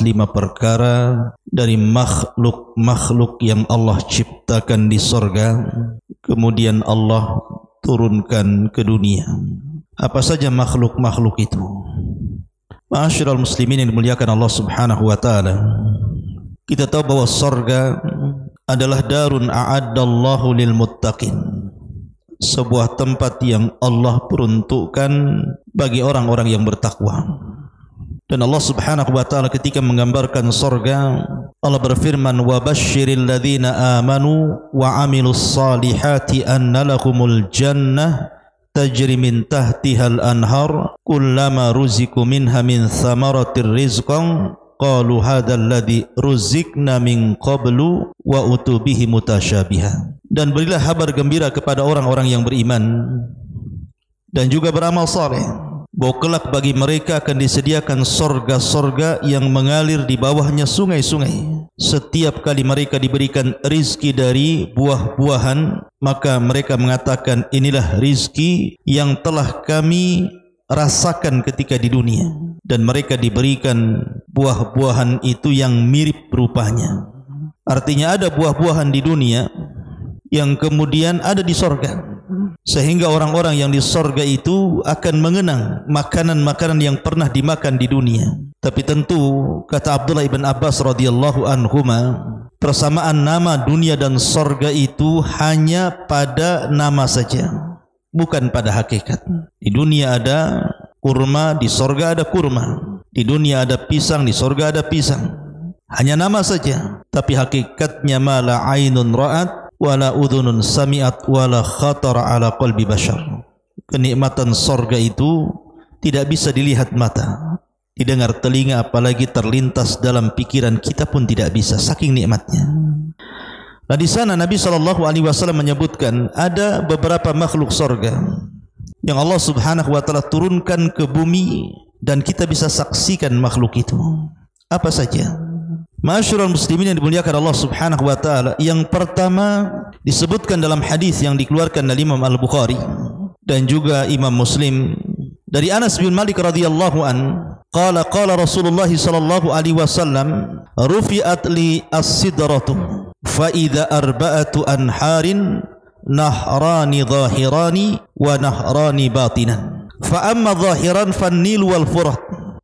5 perkara dari makhluk-makhluk yang Allah ciptakan di sorga, kemudian Allah turunkan ke dunia. Apa saja makhluk-makhluk itu? Ma'asyiral muslimin yang dimuliakan Allah Subhanahu wa taala. Kita tahu bahwa sorga adalah darun a'addallahu lil muttaqin, sebuah tempat yang Allah peruntukkan bagi orang-orang yang bertakwa. Dan Allah Subhanahu wa taala ketika menggambarkan sorga, Allah berfirman, wa basyiril ladzina amanu wa amilus salihati anna lahumul jannah tajri min tahtihal anhar kullama ruziku minha min thamaratir rizqan qalu hadzal ladzi ruzikna min qablu wa utubihi mutasyabiha. Dan berilah kabar gembira kepada orang-orang yang beriman dan juga beramal saleh, bahwa kelak bagi mereka akan disediakan sorga-sorga yang mengalir di bawahnya sungai-sungai. Setiap kali mereka diberikan rizki dari buah-buahan, maka mereka mengatakan, inilah rizki yang telah kami rasakan ketika di dunia. Dan mereka diberikan buah-buahan itu yang mirip rupanya. Artinya ada buah-buahan di dunia yang kemudian ada di sorga, sehingga orang-orang yang di sorga itu akan mengenang makanan-makanan yang pernah dimakan di dunia. Tapi tentu kata Abdullah ibn Abbas radhiyallahu anhuma, persamaan nama dunia dan sorga itu hanya pada nama saja, bukan pada hakikat. Di dunia ada kurma, di sorga ada kurma. Di dunia ada pisang, di sorga ada pisang. Hanya nama saja, tapi hakikatnya ma la ainun ra'at wala udhunun sami'at wala khatara ala qalbi bashar. Kenikmatan sorga itu tidak bisa dilihat mata, didengar telinga, apalagi terlintas dalam pikiran kita pun tidak bisa, saking nikmatnya. Nah, di sana Nabi SAW menyebutkan ada beberapa makhluk sorga yang Allah Subhanahu wa taala turunkan ke bumi dan kita bisa saksikan makhluk itu. Apa saja? Ma'asyiral muslimin yang dimuliakan Allah Subhanahu wa taala, yang pertama disebutkan dalam hadis yang dikeluarkan oleh Imam Al-Bukhari dan juga Imam Muslim dari Anas bin Malik radhiyallahu an, qala Rasulullah sallallahu alaihi wasallam, rufi'at li as-sidratu fa idza arba'atu anharin nahrani zahirani wa nahrani batinan, fa amma zahiran fan-nil wal furat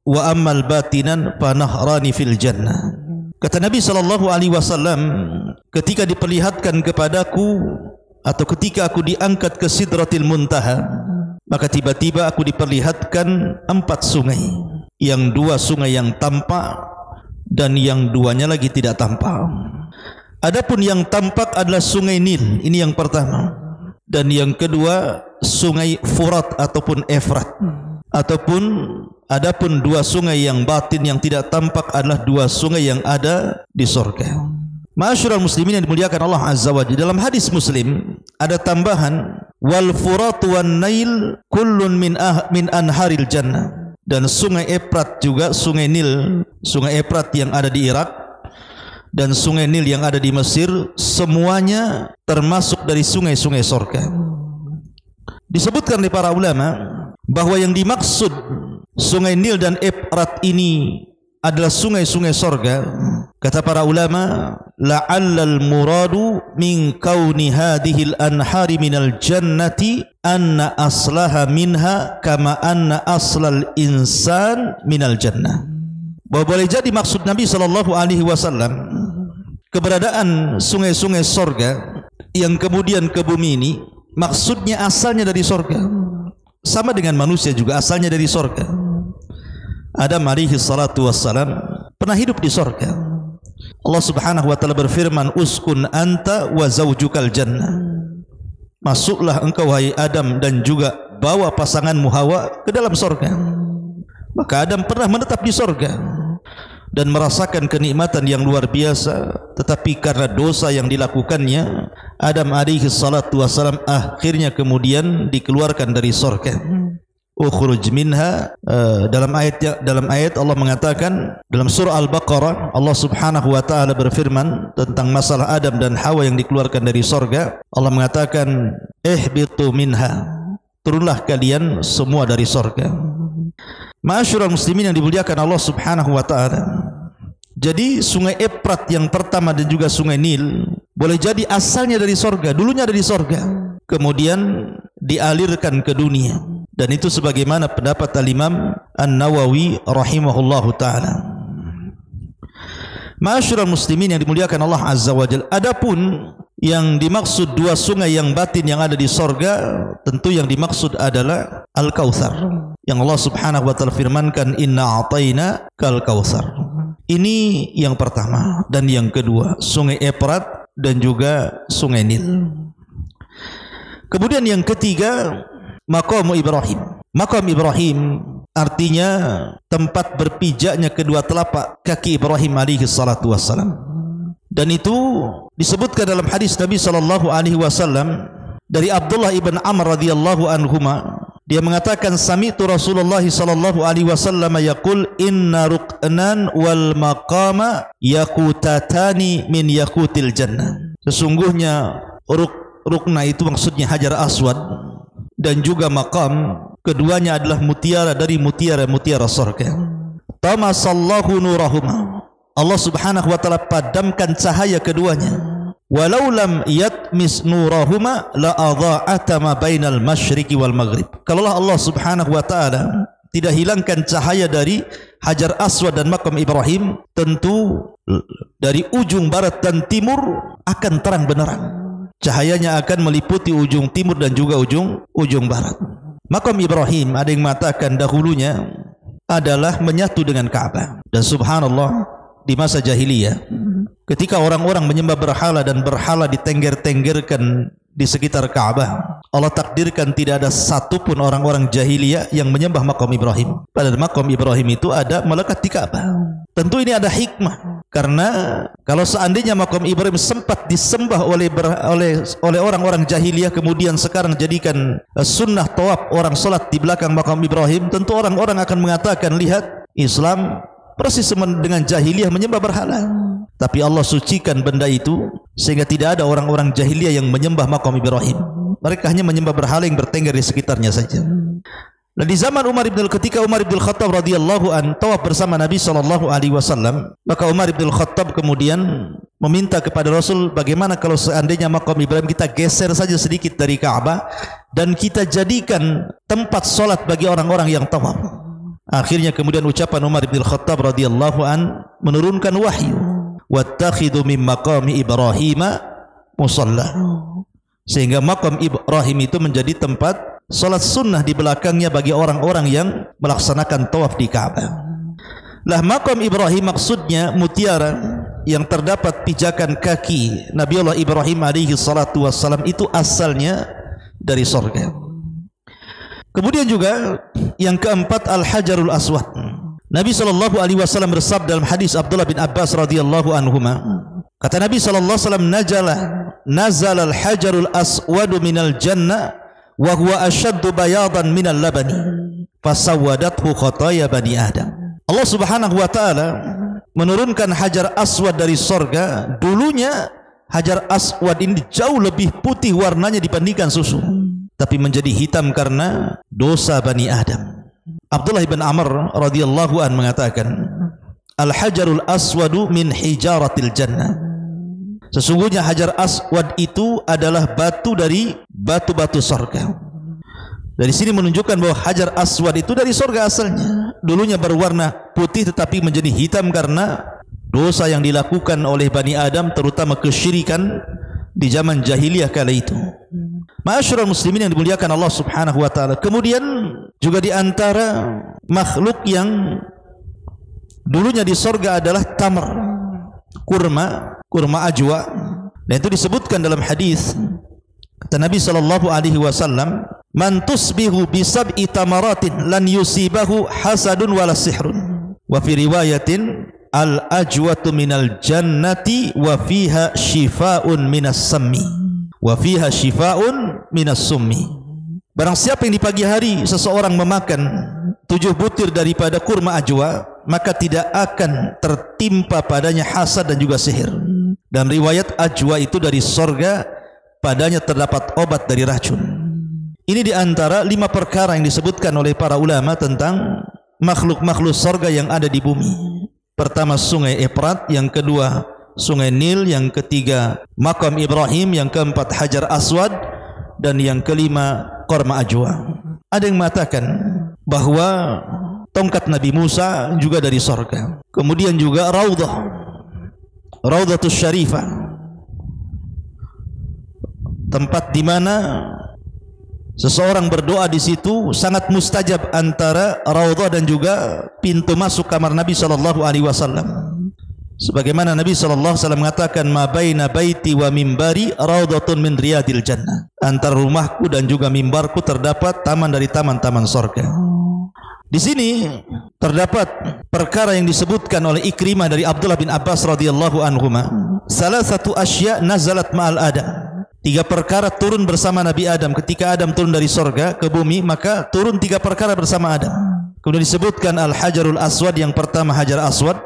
wa amma al-batinan fa nahrani fil jannah. Kata Nabi SAW, ketika diperlihatkan kepadaku atau ketika aku diangkat ke Sidratil Muntaha, maka tiba-tiba aku diperlihatkan 4 sungai, yang 2 sungai yang tampak dan yang 2-nya lagi tidak tampak. Adapun yang tampak adalah sungai Nil, ini yang pertama, dan yang kedua sungai Furat ataupun Efrat. Adapun 2 sungai yang batin yang tidak tampak adalah 2 sungai yang ada di surga. Ma'asyiral muslimin yang dimuliakan Allah Azza wa Jalla, dalam hadis Muslim ada tambahan, wal furat wan nail kullun min anharil jannah. Dan sungai Efrat juga, sungai Nil, sungai Efrat yang ada di Irak dan sungai Nil yang ada di Mesir, semuanya termasuk dari sungai-sungai surga. Disebutkan oleh para ulama bahwa yang dimaksud sungai Nil dan Efrat ini adalah sungai-sungai sorga. Kata para ulama, la'allal muradu min kauni hadhil anhari minal jannati anna aslaha minha kama anna aslal insan minal jannah. Bahwa boleh jadi maksud Nabi SAW keberadaan sungai-sungai sorga yang kemudian ke bumi ini, maksudnya asalnya dari sorga. Sama dengan manusia juga asalnya dari sorga. Adam alaihi salatu wassalam pernah hidup di sorga. Allah Subhanahu wa taala berfirman, uskun anta wa zaujukal jannah. Masuklah engkau wahai Adam dan juga bawa pasanganmu Hawa ke dalam sorga. Maka Adam pernah menetap di sorga dan merasakan kenikmatan yang luar biasa, tetapi karena dosa yang dilakukannya, Adam alaihi salatu wassalam akhirnya kemudian dikeluarkan dari surga. Ukhruj minha, dalam ayat Allah mengatakan dalam surah Al-Baqarah, Allah Subhanahu wa taala berfirman tentang masalah Adam dan Hawa yang dikeluarkan dari surga. Allah mengatakan, ihbitu minha, turunlah kalian semua dari surga. Ma'asyiral muslimin yang dimuliakan Allah Subhanahu wa taala, Jadi sungai Efrat yang pertama dan juga sungai Nil boleh jadi asalnya dari sorga, dulunya dari sorga, kemudian dialirkan ke dunia. Dan itu sebagaimana pendapat Al-Imam An-Nawawi rahimahullahu ta'ala. Ma'asyiral muslimin yang dimuliakan Allah Azza wa Jalla, adapun yang dimaksud dua sungai yang batin yang ada di sorga, tentu yang dimaksud adalah Al-Kautsar, yang Allah subhanahu wa ta'ala firmankan, inna a'tayna kal kautsar. Ini yang pertama. Dan yang kedua, sungai Efrat dan juga sungai Nil. Kemudian yang ketiga, Maqam Ibrahim. Maqam Ibrahim artinya tempat berpijaknya kedua telapak kaki Ibrahim alaihi salatu wassalam. Dan itu disebutkan dalam hadis Nabi sallallahu alaihi wasallam dari Abdullah ibn Amr radhiyallahu anhuma. Dia mengatakan, sami'tu Rasulullah sallallahu alaihi wasallam yaqul inna ruknan wal maqama yaqutatani min yaqutil jannah. Sesungguhnya rukna itu maksudnya Hajar Aswad, dan juga maqam, keduanya adalah mutiara dari mutiara-mutiara surga. Tamasallahu nurahuma, Allah subhanahu wa ta'ala padamkan cahaya keduanya. Walau lam yatmis nurahuma la adha'ata ma bainal masyriqi wal maghrib. Kalaulah Allah subhanahu wa ta'ala tidak hilangkan cahaya dari Hajar Aswad dan maqam Ibrahim, tentu dari ujung barat dan timur akan terang benderang. Cahayanya akan meliputi ujung timur dan juga ujung barat. Maqam Ibrahim ada yang mengatakan dahulunya adalah menyatu dengan Ka'bah. Dan subhanallah, di masa jahiliyah ketika orang-orang menyembah berhala dan berhala ditengger-tenggerkan di sekitar Ka'bah, Allah takdirkan tidak ada satupun orang-orang jahiliyah yang menyembah maqam Ibrahim. Padahal maqam Ibrahim itu ada melekat di Ka'bah. Tentu ini ada hikmah, karena kalau seandainya maqam Ibrahim sempat disembah oleh orang-orang jahiliyah, kemudian sekarang jadikan sunnah tawaf orang salat di belakang maqam Ibrahim, tentu orang-orang akan mengatakan, lihat, Islam persis dengan jahiliyah menyembah berhala. Tapi Allah sucikan benda itu sehingga tidak ada orang-orang jahiliyah yang menyembah maqam Ibrahim. Mereka hanya menyembah berhala yang bertengger di sekitarnya saja. Dan di zaman ketika Umar bin Khattab radhiyallahu an tawaf bersama Nabi sallallahu alaihi wasallam, maka Umar bin Khattab kemudian meminta kepada Rasul, bagaimana kalau seandainya maqam Ibrahim kita geser saja sedikit dari Ka'bah dan kita jadikan tempat salat bagi orang-orang yang tawaf. Akhirnya kemudian ucapan Umar bin Khattab radhiyallahu an menurunkan wahyu, wattakhidhu min maqami Ibrahim musalla, sehingga maqam Ibrahim itu menjadi tempat salat sunnah di belakangnya bagi orang-orang yang melaksanakan tawaf di Ka'bah. Lah maqam Ibrahim maksudnya mutiara yang terdapat pijakan kaki Nabiullah Ibrahim alaihi salatu wassalam, itu asalnya dari surga. Kemudian juga yang keempat, Al-Hajarul Aswad. Nabi sallallahu alaihi wasallam bersabda dalam hadis Abdullah bin Abbas radhiyallahu anhuma, kata Nabi sallallahu alaihi wasallam, nazala al-hajarul aswadu minal jannah wa huwa ashaddu bayadan minal labani fasawadathu khataya bani Adam. Allah subhanahu wa ta'ala menurunkan Hajar Aswad dari sorga. Dulunya Hajar Aswad ini jauh lebih putih warnanya dibandingkan susu, tapi menjadi hitam karena dosa Bani Adam. Abdullah bin Amr radhiyallahu an mengatakan, Al-Hajarul Aswadu min hijaratil jannah. Sesungguhnya Hajar Aswad itu adalah batu dari batu-batu surga. Dari sini menunjukkan bahwa Hajar Aswad itu dari surga asalnya. Dulunya berwarna putih tetapi menjadi hitam karena dosa yang dilakukan oleh Bani Adam, terutama kesyirikan di zaman jahiliyah kala itu. Ma'asyiral muslimin yang dimuliakan Allah subhanahu wa ta'ala. Kemudian juga di antara makhluk yang dulunya di surga adalah tamar, kurma ajwa. Dan itu disebutkan dalam hadis, kata Nabi sallallahu alaihi wasallam, man tusbihu bi sab'i tamaratin lan yusibahu hasadun wala sihrun. Wa fi riwayatin al ajwatu minal jannati wa fiha shifaa'un minas sammi wa fiha shifaa'un minas summi. Barang siapa yang di pagi hari seseorang memakan 7 butir daripada kurma ajwa, maka tidak akan tertimpa padanya hasad dan juga sihir. Dan riwayat ajwa itu dari sorga, padanya terdapat obat dari racun. Ini di antara 5 perkara yang disebutkan oleh para ulama tentang makhluk-makhluk sorga yang ada di bumi. Pertama sungai Efrat, yang kedua sungai Nil, yang ketiga makam Ibrahim, yang keempat Hajar Aswad, dan yang kelima Qorma Ajwa. Ada yang mengatakan bahwa tongkat Nabi Musa juga dari sorga. Kemudian juga Raudhatus Syarifah, tempat di mana seseorang berdoa di situ sangat mustajab, antara raudhah dan juga pintu masuk kamar Nabi sallallahu alaihi wasallam. Sebagaimana Nabi sallallahu alaihi wasallam mengatakan, "Ma baina baiti wa mimbari raudhatun min riyadil jannah." Antara rumahku dan juga mimbarku terdapat taman dari taman-taman surga. Di sini terdapat perkara yang disebutkan oleh Ikrimah dari Abdullah bin Abbas radhiyallahu anhuma. Salah satu asya nazalat ma'al Adam. 3 perkara turun bersama Nabi Adam. Ketika Adam turun dari sorga ke bumi, maka turun 3 perkara bersama Adam. Kemudian disebutkan Al-Hajarul Aswad, yang pertama Hajar Aswad,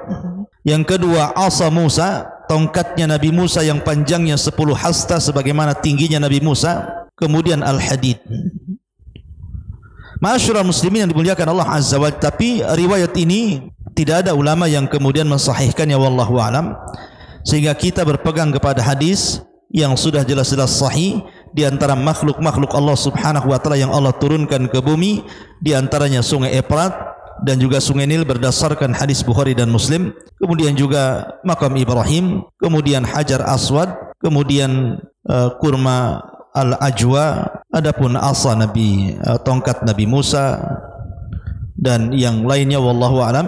yang kedua Asa Musa, tongkatnya Nabi Musa yang panjangnya 10 hasta sebagaimana tingginya Nabi Musa, kemudian Al-Hadid. Ma'asyiral muslimin yang dimuliakan Allah Azza wa Jalla, tapi riwayat ini tidak ada ulama yang kemudian mensahihkannya wallahu alam, sehingga kita berpegang kepada hadis yang sudah jelas-jelas sahih. Di antara makhluk-makhluk Allah Subhanahu wa taala yang Allah turunkan ke bumi, di antaranya sungai Efrat dan juga sungai Nil berdasarkan hadis Bukhari dan Muslim. Kemudian juga makam Ibrahim, kemudian Hajar Aswad, kemudian kurma Al-Ajwa, adapun asa Nabi, tongkat Nabi Musa dan yang lainnya wallahu alam.